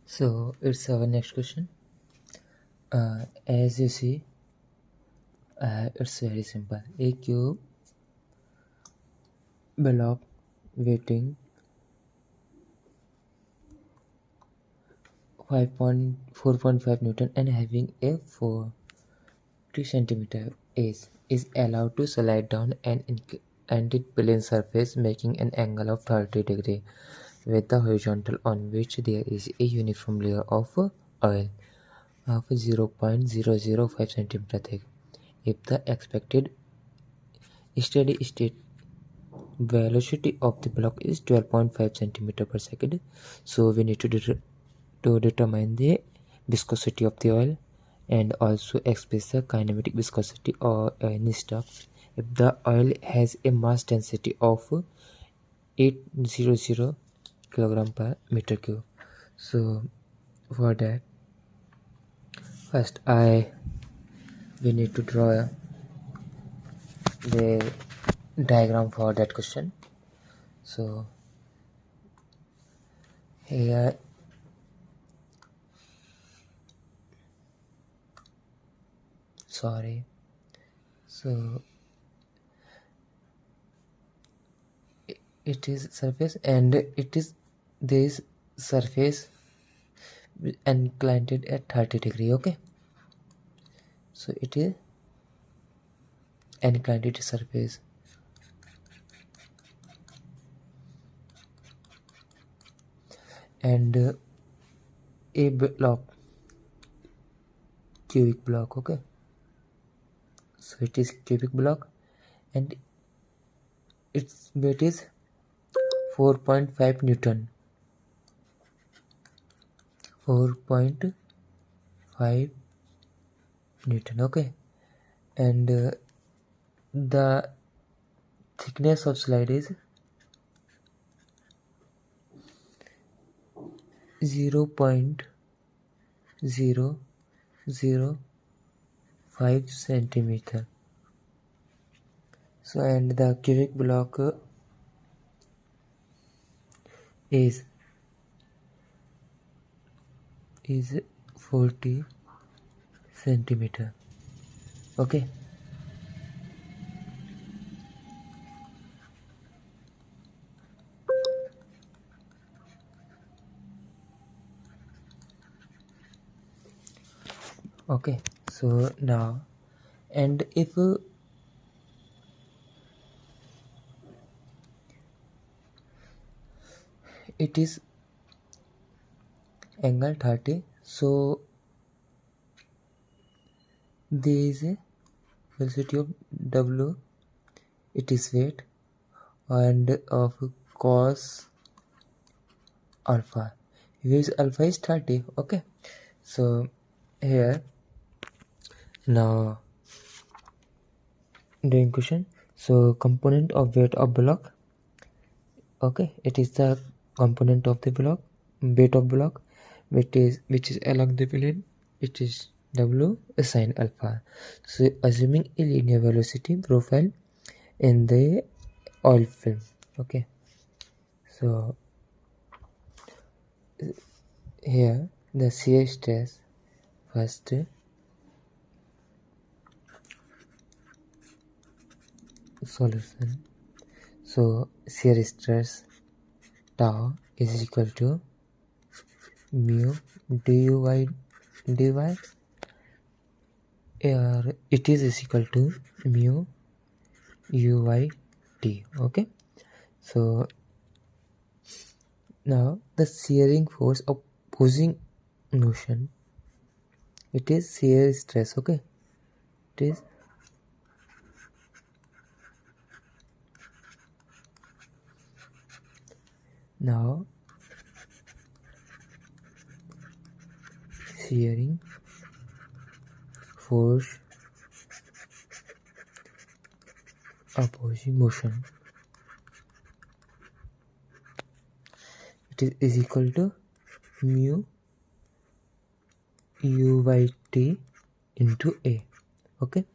So it's our next question. As you see, it's very simple. A cube block weighting 4.5 Newton and having a 40 centimeter is allowed to slide down an inclined plane surface making an angle of 30 degree with the horizontal on which there is a uniform layer of oil of 0.005 centimeter thick. If the expected steady state velocity of the block is 12.5 centimeter per second, so we need to determine the viscosity of the oil and also express the kinematic viscosity or any stuff. If the oil has a mass density of 800 kilogram per meter cube, so for that first we need to draw the diagram for that question. So here so it is surface and it is this surface inclined at 30 degree. Okay, so it is inclined surface and a block cubic block. Okay, so it is cubic block and its weight is 4.5 Newton. 4.5 Newton. Okay, and the thickness of slide is 0.005 centimeter. So and the cubic block is 40 centimeter. Okay, okay, so now and if it is angle 30, so there is a velocity of W, it is weight, and of cos alpha, where alpha is 30. Okay, so here now doing question. So component of weight of block. Okay, it is the component of the block, weight of block, which is along the plane, it is W sine alpha. So assuming a linear velocity profile in the oil film. Okay, so here the shear stress first solution. So shear stress tau is equal to mu dy it is equal to mu uyt. Okay, so now the shearing force opposing motion, it is shear stress. Okay, it is now shearing force opposing motion, it is equal to mu uyt into A. Okay,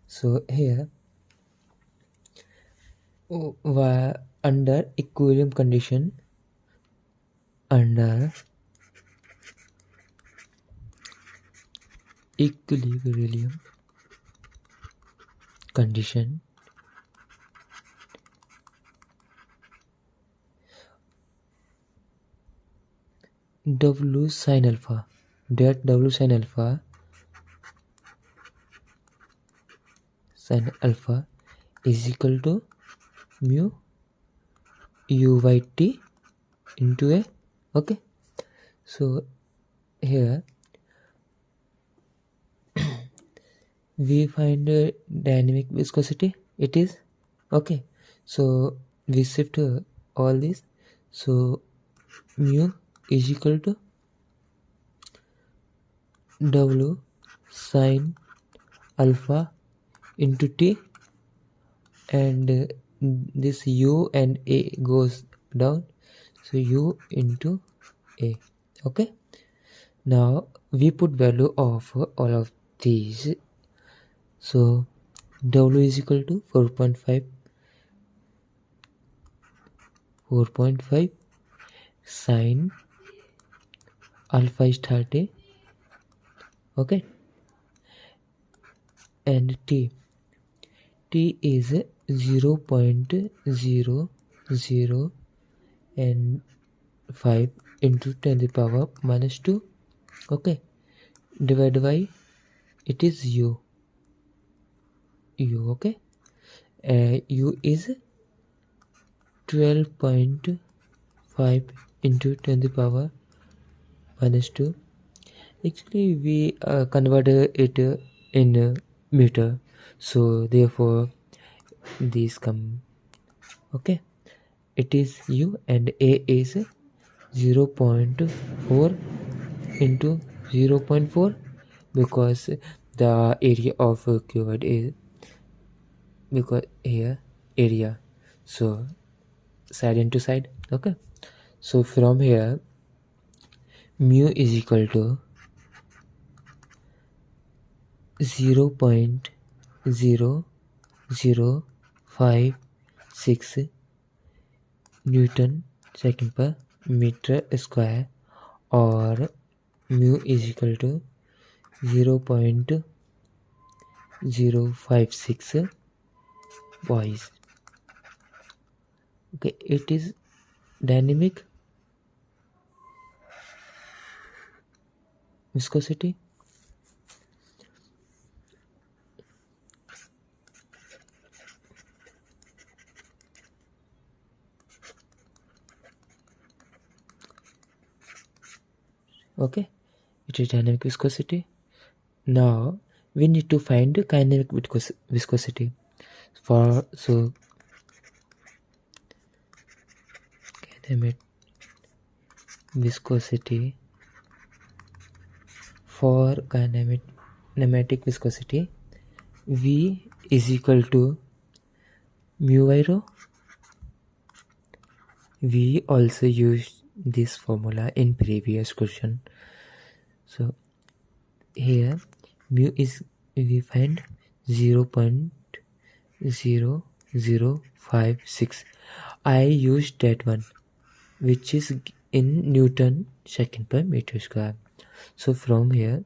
so here under equilibrium condition, under equilibrium condition W sin alpha, that W sin alpha is equal to mu u by t into a. Okay, so here we find dynamic viscosity. It is okay, so we shift all this, so mu is equal to W sin alpha into t, and this u and a goes down, so u into a. Okay, now we put value of all of these, so W is equal to 4.5 sin alpha is 30. Okay, and t is 0.005 into 10 to the power minus 2. Okay, divided by, it is u. Okay, u is 12.5 into 10 to the power minus 2. Actually we convert it in meter, so therefore these come. Okay, it is u, and a is 0.4 into 0.4, because the area of cubed is, because here area, so side into side. Okay, so from here mu is equal to 0.0056 Newton second per meter square, or mu is equal to 0.056 boys. Okay, it is dynamic viscosity. Okay, it is dynamic viscosity. Now we need to find the kinematic viscosity. So kinematic viscosity, for kinematic viscosity, V is equal to mu by rho. We also used this formula in previous question. So here mu is, we find 0.0056. I used that one, which is in Newton second per meter square. So from here,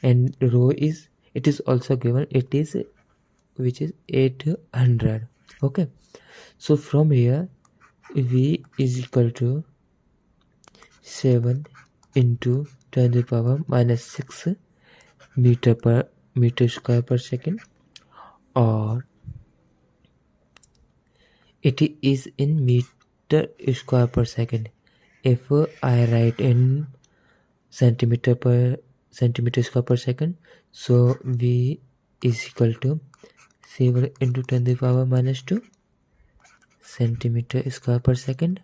and rho is, it is also given, it is, which is 800. Okay, so from here V is equal to 7 into 10 to the power minus 6 meter square per second, or it is in meter square per second. If I write in centimeter square per second, so V is equal to 7 into 10 to the power minus 2 centimeter square per second,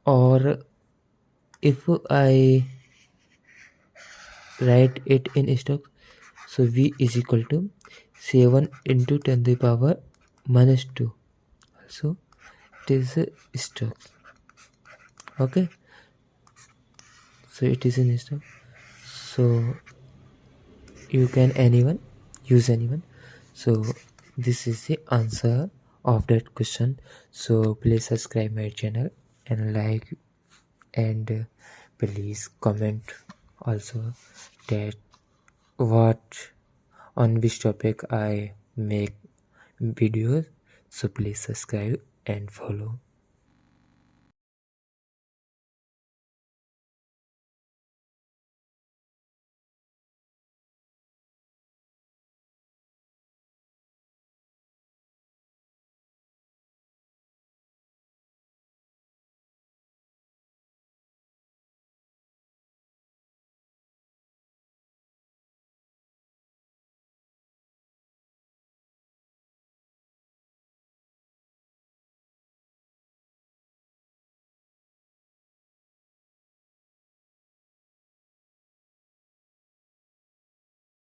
or if I write it in stokes, so V is equal to 7 into 10 to the power minus 2, also it is stokes. Okay, so it is in stokes, so you can use anyone. So this is the answer of that question. So please subscribe my channel and like, and please comment also that what on which topic I make videos. So please subscribe and follow.